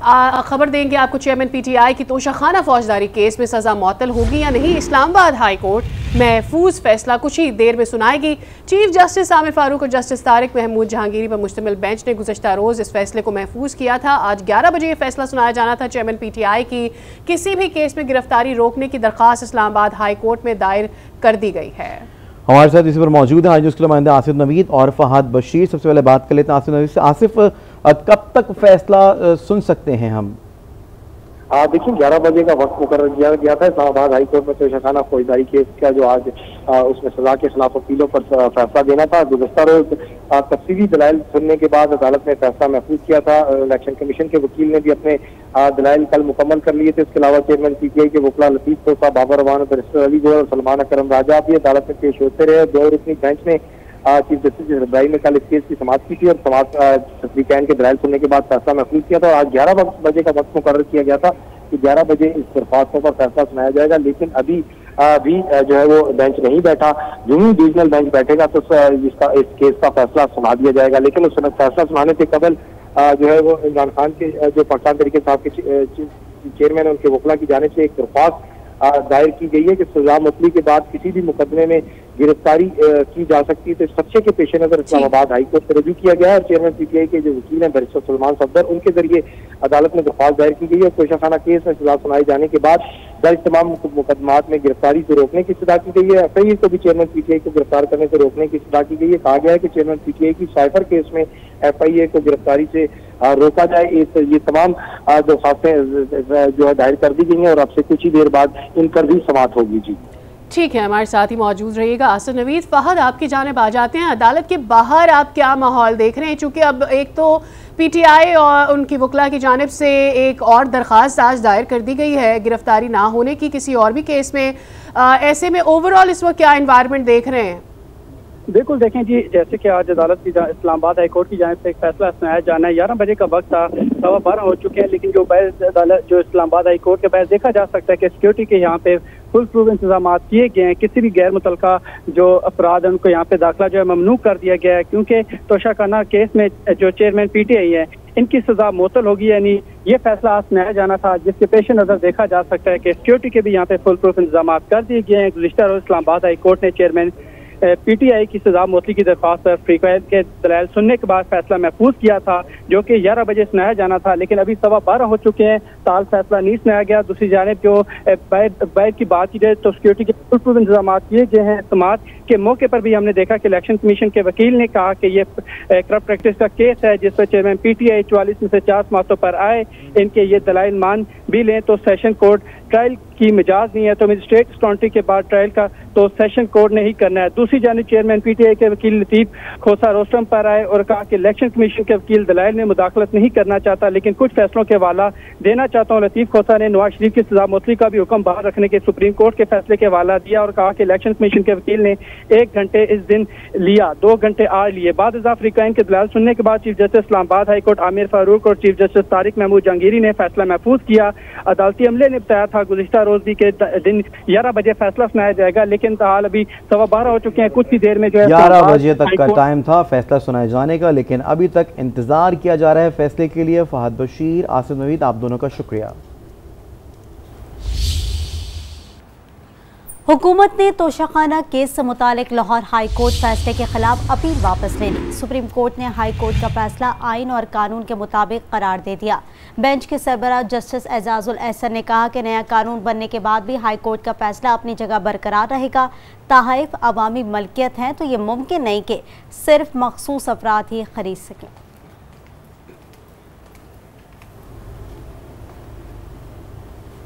खबर देंगे आपको चेयरमैन पीटीआई की तोशाखाना फौजदारी केस में सजा मौतल होगी या नहीं। इस्लामाबाद हाई कोर्ट महफूज फैसला कुछ ही देर में सुनाएगी। चीफ जस्टिस आमिर फारूक और जस्टिस तारिक महमूद जहांगीरी पर मुश्तमिल बेंच ने गुज़श्ता रोज इस फैसले को महफूज किया था। आज 11 बजे ये फैसला सुनाया जाना था। चेयरमैन पीटीआई की किसी भी केस में गिरफ्तारी रोकने की दरख्वास्त इस्लामाबाद हाई कोर्ट में दायर कर दी गई है। हमारे साथ इसी पर मौजूद है आज उसके नुमाइंदे आसिफ नवीद और फहद बशीर। सबसे पहले बात कर लेते हैं आसिफ नवीद से। आसिफ, कब तक फैसला सुन सकते हैं हम? देखिए 11 बजे का वक्त मुकर्रर किया गया था। इस्लामाबाद हाई कोर्ट में तोशाखाना फौजदारी केस का जो आज उसमें सजा के खिलाफ वकीलों पर फैसला देना था। गुज़श्ता रोज तफसीली दलाइल सुनने के बाद अदालत ने फैसला महफूज किया था। इलेक्शन कमीशन के वकील ने भी अपने दलाइल कल मुकम्मल कर लिए थे। इसके अलावा चेयरमैन पीटीआई के वकला लतीफ खोसा, बाबर रवान, बैरिस्टर अली गोहर और सलमान अकरम राजा भी अदालत में पेश होते रहे। दो रुकनी बेंच ने चीफ जस्टिस इब्राहिम ने कल इस केस की समाअत की थी और तस्दीक़ैन के दलाइल सुनने के बाद फैसला महफूज किया था। आज 11 बजे का वक्त मुकर्रर किया गया था कि 11 बजे इस दरख्वास्तों पर फैसला सुनाया जाएगा, लेकिन अभी भी जो है वो बेंच नहीं बैठा। जो ही डिवीजनल बेंच बैठेगा तो इस केस का फैसला सुना दिया जाएगा। लेकिन उस फैसला सुनाने से कबल जो है वो इमरान खान के जो पाकिस्तान तहरीक साहब के चेयरमैन उनके वकला की जानिब से एक दरख्वास्त दायर की गई है कि सजा मुतली के बाद किसी भी मुकदमे में गिरफ्तारी की जा सकती है। तो इस खदशे के पेश नजर इस्लामाबाद हाई कोर्ट में रजू किया गया है और चेयरमैन पीटीआई के जो वकील हैं बैरिस्टर सलमान सफदर, उनके जरिए अदालत में दरख्वास्त दायर की गई है। तोशाखाना केस में सजा सुनाए जाने के बाद दर्ज तमाम मुकदमात में गिरफ्तारी से रोकने की सजा की गई है। एफआईए को भी चेयरमैन पीटीआई को गिरफ्तार करने से रोकने की सजा की गई है। कहा गया है कि चेयरमैन पीटीआई की साइफर केस में एफआईए को गिरफ्तारी से रोका जाए। ये तमाम दरख्वास्तें जो है दायर कर दी गई हैं और अब से कुछ ही देर बाद इन पर भी समाअत होगी। जी ठीक है, हमारे साथ ही मौजूद रहिएगा आसिफ नवीद। फहद, आपकी जानिब आ जाते हैं। अदालत के बाहर आप क्या माहौल देख रहे हैं? चूँकि अब एक तो पीटीआई और उनकी वकला की जानिब से एक और दरख्वास्त आज दायर कर दी गई है गिरफ्तारी ना होने की किसी और भी केस में। ऐसे में ओवरऑल इस वक्त क्या एनवायरनमेंट देख रहे हैं? बिल्कुल देखें जी, जैसे कि आज अदालत की इस्लामाबाद हाई कोर्ट की जानिब से एक फैसला सुनाया जाना है। 11 बजे का वक्त था, 12:15 हो चुके हैं, लेकिन जो अदालत जो इस्लामाबाद हाई कोर्ट के बहस देखा जा सकता है कि सिक्योरिटी के यहाँ पे फुल प्रूफ इंतजाम किए गए हैं। किसी भी गैर मुतलका जो अपराध है उनको यहाँ पे दाखिला जो है ममनू कर दिया गया है, क्योंकि तोशाखाना केस में जो चेयरमैन पीटीआई है इनकी सजा मुअत्तल होगी। यानी ये फैसला आज सुनाया जाना था, जिसके पेश नजर देखा जा सकता है कि सिक्योरिटी के भी यहाँ पे फुल प्रूफ इंतजाम कर दिए गए हैं। गुज़श्ता रोज इस्लामाबाद हाई कोर्ट ने चेयरमैन पीटीआई की सजा मुअत्तली की दरख्वास्त पर फ्रीक्वेंट के दलाइल सुनने के बाद फैसला महफूज किया था, जो कि 11 बजे सुनाया जाना था, लेकिन अभी 12:15 हो चुके हैं, ताल फैसला नहीं सुनाया गया। दूसरी जानिब जो बैर की बात की जाए तो सिक्योरिटी के फुल प्रूफ इंतजाम किए गए हैं। समाअत के मौके पर भी हमने देखा कि इलेक्शन कमीशन के वकील ने कहा कि ये करप्ट प्रैक्टिस का केस है, जिस पर चेयरमैन पीटीआई 44 में से 4 समाअतों पर आए, इनके ये दलाइल मान भी लें तो सेशन कोर्ट ट्रायल की मिजाज नहीं है, तो मजिस्ट्रेट स्टॉन्टी के बाद ट्रायल का तो सेशन कोर्ट ने ही करना है। दूसरी जानिब चेयरमैन पीटीआई के वकील लतीफ खोसा रोस्टम पर आए और कहा कि इलेक्शन कमीशन के वकील दलाइल में मुदाखलत नहीं करना चाहता, लेकिन कुछ फैसलों के हवाला देना चाहता हूँ। लतीफ खोसा ने नवाज शरीफ की सजा मुअत्तली का भी हुक्म बाहर रखने के सुप्रीम कोर्ट के फैसले के हवाला दिया और कहा कि इलेक्शन कमीशन के वकील ने 1 घंटे इस दिन लिया, 2 घंटे आज लिए। बाद फ्रीकाइन के दलाइल सुनने के बाद chief justice Islamabad high court Aamir Farooq और चीफ जस्टिस तारिक महमूद जहांगीरी ने फैसला महफूज किया। अदालती अमले ने बताया था गुज़श्ता रोज भी के दिन 11 बजे फैसला सुनाया जाएगा, लेकिन ताल अभी 12:15 हो चुके हैं। कुछ ही देर में जो है 11 बजे तक का टाइम था फैसला सुनाए जाने का, लेकिन अभी तक इंतजार किया जा रहा है फैसले के लिए। फहद बशीर, आसिफ नवीद, आप दोनों का शुक्रिया। हुकूमत ने तोशाखाना केस से मुतालिक लाहौर हाई कोर्ट फैसले के खिलाफ अपील वापस ले ली। सुप्रीम कोर्ट ने हाई कोर्ट का फैसला आइन और कानून के मुताबिक करार दे दिया। बेंच के सरबराह जस्टिस एजाजुल एहसन ने कहा कि नया कानून बनने के बाद भी हाई कोर्ट का फैसला अपनी जगह बरकरार रहेगा। तहफ़ अवामी मलकियत हैं तो ये मुमकिन नहीं कि सिर्फ मखसूस अफराद ही खरीद सकें।